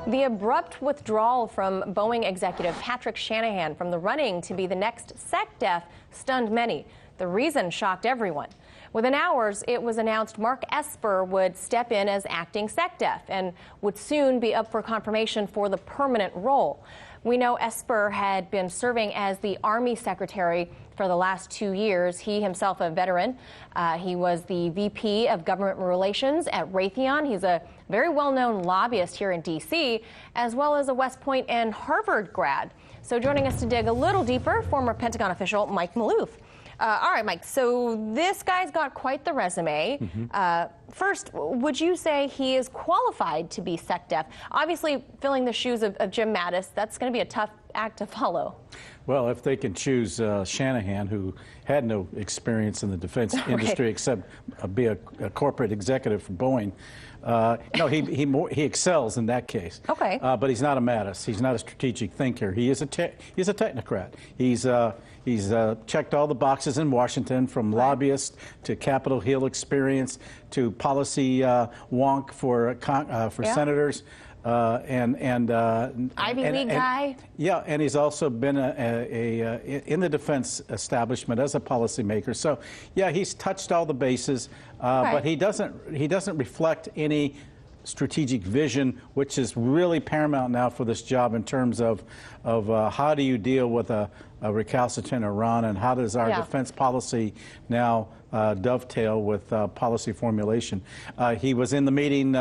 The abrupt withdrawal from Boeing executive Patrick Shanahan from the running to be the next SecDef stunned many. The reason shocked everyone. Within hours, it was announced Mark Esper would step in as acting SecDef and would soon be up for confirmation for the permanent role. We know Esper had been serving as the Army Secretary for the last 2 years. He himself a veteran. He was the VP of Government Relations at Raytheon. He's a very well-known lobbyist here in D.C., as well as a West Point and Harvard grad. So joining us to dig a little deeper, former Pentagon official Mike Maloof. All right, Mike, so this guy's got quite the resume. First, would you say he is qualified to be SecDef? Obviously, filling the shoes of Jim Mattis, that's going to be a tough act to follow. Well, if they can choose Shanahan, who had no experience in the defense industry except be a corporate executive for Boeing, no, he excels in that case. Okay. But he's not a Mattis. He's not a strategic thinker. He's a technocrat. He's checked all the boxes in Washington, from lobbyist to Capitol Hill experience to policy wonk for senators. Ivy League guy. Yeah, and he's also been in the defense establishment as a policymaker. So, yeah, he's touched all the bases, but he doesn't reflect any strategic vision, which is really paramount now for this job in terms of how do you deal with a recalcitrant Iran, and how does our defense policy now dovetail with policy formulation. He was in the meeting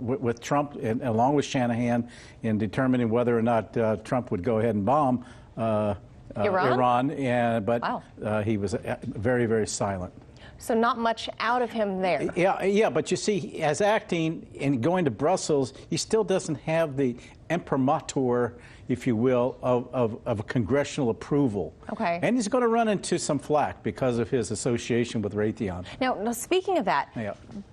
with Trump, along with Shanahan, in determining whether or not Trump would go ahead and bomb Iran, but he was very, very silent. So not much out of him there. Yeah, but you see, as acting and going to Brussels, he still doesn't have the imprimatur, if you will, of congressional approval. Okay. And he's going to run into some flack because of his association with Raytheon. Now speaking of that,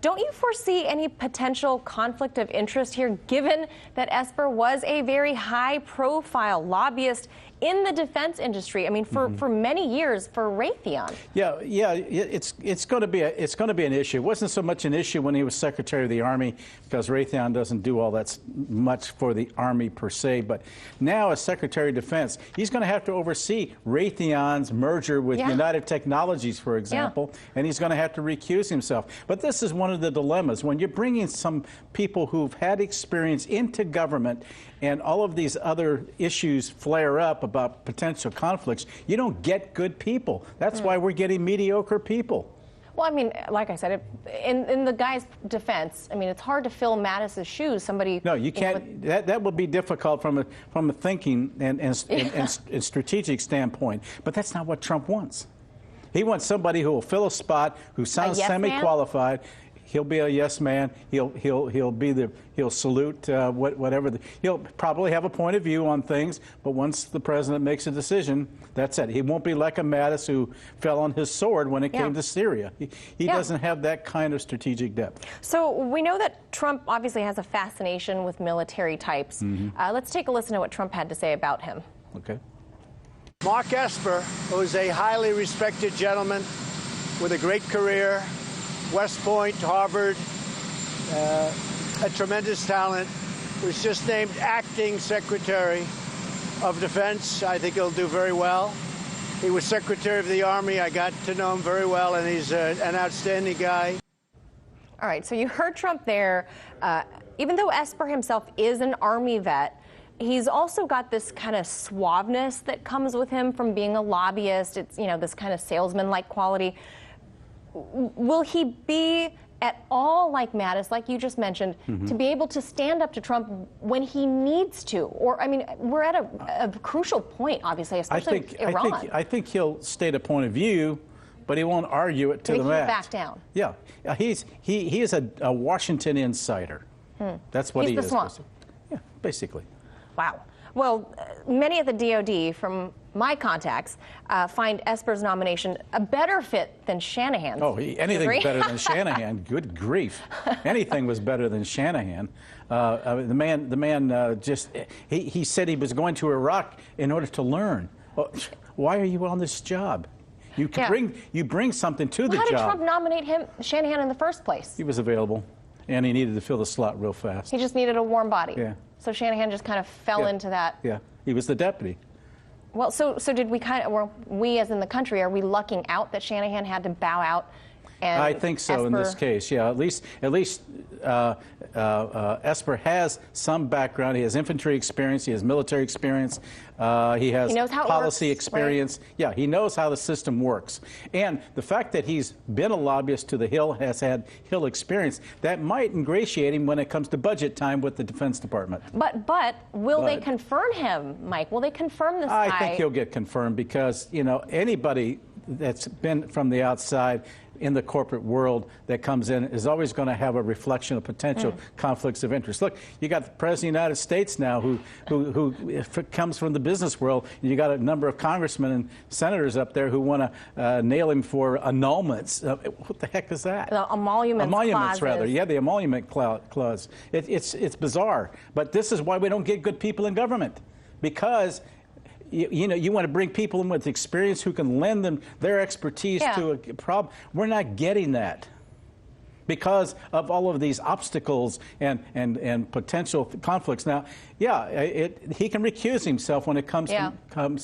don't you foresee any potential conflict of interest here, given that Esper was a very high-profile lobbyist in the defense industry? I mean, for many years for Raytheon. Yeah, it's going to be an issue. It wasn't so much an issue when he was Secretary of the Army, because Raytheon doesn't do all that much for the Army per se. But now, as Secretary of Defense, he's going to have to oversee Raytheon's merger with United Technologies, for example, and he's going to have to recuse himself. But this is one of the dilemmas when you're bringing some people who've had experience into government, and all of these other issues flare up about potential conflicts. You don't get good people. That's why we're getting mediocre people. Well, I mean, like I said, in the guy's defense, I mean, it's hard to fill Mattis's shoes. Somebody. No, you can't. That would be difficult from a thinking and strategic standpoint. But that's not what Trump wants. He wants somebody who will fill a spot, who sounds semi-qualified. He'll be a yes man. He'll salute whatever. He'll probably have a point of view on things, but once the president makes a decision, that's it. He won't be like a Mattis who fell on his sword when it came to Syria. He doesn't have that kind of strategic depth. So we know that Trump obviously has a fascination with military types. Let's take a listen to what Trump had to say about him. Okay. Mark Esper, who is a highly respected gentleman with a great career, West Point, Harvard, a tremendous talent, was just named acting Secretary of Defense. I think he'll do very well. He was Secretary of the Army. I got to know him very well, and he's an outstanding guy. All right, so you heard Trump there. Even though Esper himself is an Army vet, he's also got this kind of suaveness that comes with him from being a lobbyist. It's, you know, this kind of salesman-like quality. Will he be at all like Mattis, like you just mentioned, to be able to stand up to Trump when he needs to? Or, I mean, we're at a crucial point, obviously, especially with Iran. I think he'll state a point of view, but he won't argue it to the max. Back down. Yeah, he is a Washington insider. That's what he is. Yeah, basically. Wow. Well, many at the DOD, from my contacts, find Esper's nomination a better fit than Shanahan's. Oh, anything's better than Shanahan. Good grief. Anything was better than Shanahan. The man he said he was going to Iraq in order to learn. Well, why are you on this job? You bring something to the job. How did Trump nominate Shanahan in the first place? He was available, and he needed to fill the slot real fast. He just needed a warm body. Yeah. So Shanahan just kind of fell into that. Yeah, he was the deputy. Well, so did we were we as in the country, are we lucking out that Shanahan had to bow out? And I think so in this case, yeah. At least Esper has some background. He has infantry experience. He has military experience. He has policy experience. Right? Yeah, he knows how the system works. And the fact that he's been a lobbyist to the Hill, has had Hill experience, that might ingratiate him when it comes to budget time with the Defense Department. But will they confirm him, Mike? Will they confirm this guy? I think he'll get confirmed because, you know, anybody that's been from the outside in the corporate world that comes in is always going to have a reflection of potential conflicts of interest. Look, you got the President of the United States now who comes from the business world. You got a number of congressmen and senators up there who want to nail him for annulments. What the heck is that? The emoluments clauses. Rather. Yeah, the emolument clause. It's bizarre. But this is why we don't get good people in government, because you know, you want to bring people in with experience who can lend them their expertise to a problem. We're not getting that because of all of these obstacles and potential conflicts. Now, yeah, he can recuse himself when it comes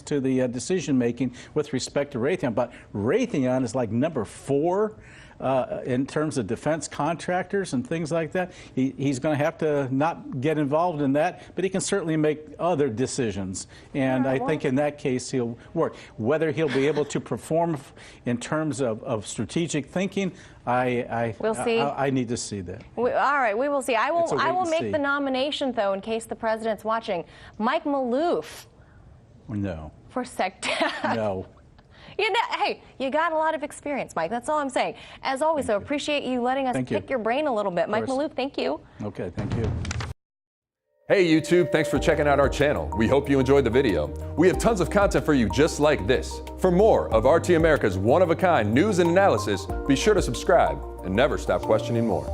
to the decision making with respect to Raytheon, but Raytheon is like number 4. In terms of defense contractors and things like that. He's going to have to not get involved in that, but he can certainly make other decisions. And I think in that case he'll work. Whether he'll be able to perform in terms of strategic thinking, we'll see. I need to see that. All right, we will see. I will make the nomination, though, in case the president's watching. Mike Maloof. No. For No. You know, hey, you got a lot of experience, Mike. That's all I'm saying. As always, so appreciate you letting us pick your brain a little bit. Mike Maloof, thank you. Okay, thank you. Hey YouTube, thanks for checking out our channel. We hope you enjoyed the video. We have tons of content for you just like this. For more of RT America's one-of-a-kind news and analysis, be sure to subscribe and never stop questioning more.